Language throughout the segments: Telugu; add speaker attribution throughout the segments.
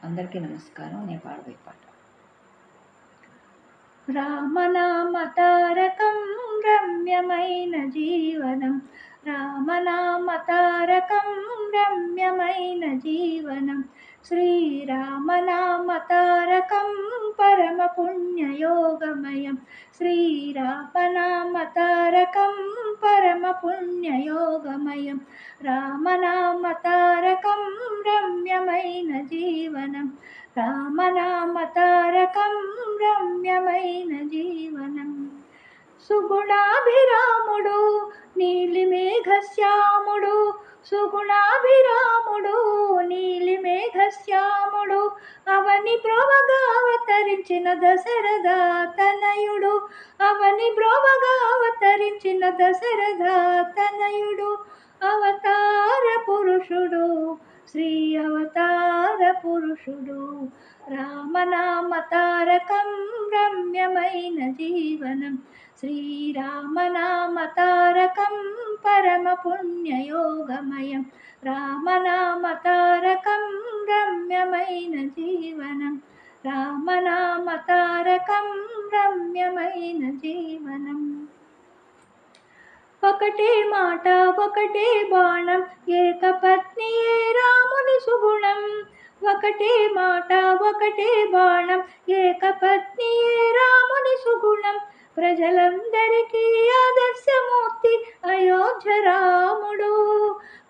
Speaker 1: అందరికీ నమస్కారం. నేను పాడబోయే పాట. రామనామ తారకం రమ్యమైన జీవనం, రామనామ తారకం రమ్యమైన జీవనం, శ్రీరామనామ తారకం పరమ పుణ్యయోగమయం, శ్రీరామనామ తారకం పరమ పుణ్యయోగమయం, రామనామ తారకం రమ్యమైన జీవనం, రామనామ తారకం రమ్యమైన జీవనం. సుగుణాభిరాముడు నీలిమేఘశ్యాముడు, సుగుణాభిరాముడు నీలిమేఘశ్యాముడు, అవని బ్రోవగా అవతరించిన దశరథ తనయుడు, అవని బ్రోవగా అవతరించిన దశరథ తనయుడు, అవతార పురుషుడు శ్రీ అవతార పురుషుడు, రామనామ తారకం రమ్యమైన జీవనం, శ్రీరామనామ తారకం పరమ పుణ్యయోగమయం, రామనామ తారకం రమ్యమైన జీవనం, రామనామ తారకం రమ్యమైన జీవనం. ఒకటే మాట ఒకటే బాణం ఏకపత్నియే రాముని సుగుణం, ఒకటే మాట ఒకటే బాణం ఏకపత్నియే రాముని సుగుణం, ప్రజలందరికీ ఆదర్శమూర్తి అయోధ్య రాముడు,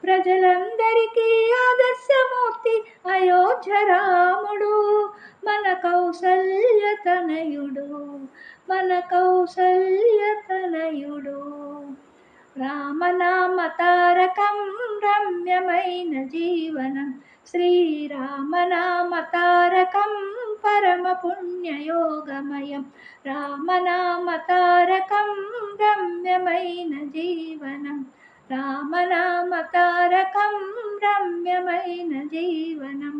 Speaker 1: ప్రజలందరికీ ఆదర్శమూర్తి అయోధ్య రాముడు, మన కౌసల్య తనయుడు, మన కౌసల్య తనయుడు, రామనామ తారకం రమ్యమైన జీవనం, శ్రీరామనామ తారకం పరమ పుణ్యయోగమయం, రామనామ తారకం రమ్యమైన జీవనం, రామనామ తారకం రమ్యమైన జీవనం.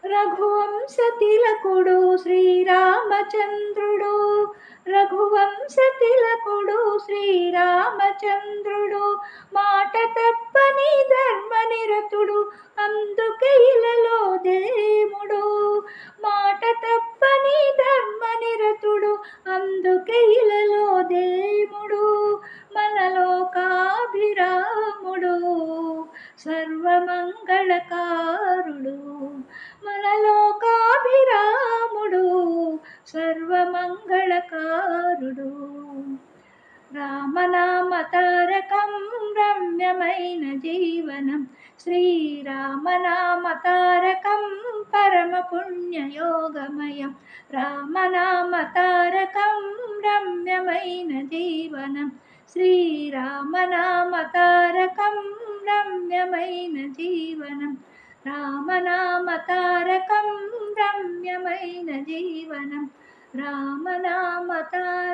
Speaker 1: రఘువంశ తిలకుడు శ్రీరామచంద్రుడు, రఘువంశ తిలకుడు శ్రీరామచంద్రుడు, మాట తప్పని ధర్మనిరతుడు అందుకే ఇలలో దేముడు, మాట తప్పని ధర్మనిరతుడు అందుకే ఇలలో దేముడు, మన లోకాభిరాముడు సర్వమంగళకారుడు, మన లోకాభిరాముడు సర్వమంగళకారుడు, రామనామ తారకం రమ్యమైన జీవనం, శ్రీరామనామ తారకం పరమ పుణ్యయోగమయం, రామనామ తారకం రమ్యమైన జీవనం, శ్రీరామనామ తారకం రమ్యమైన జీవనం, రామనామ తారకం రమ్యమైన జీవనం, రామనామ తారకం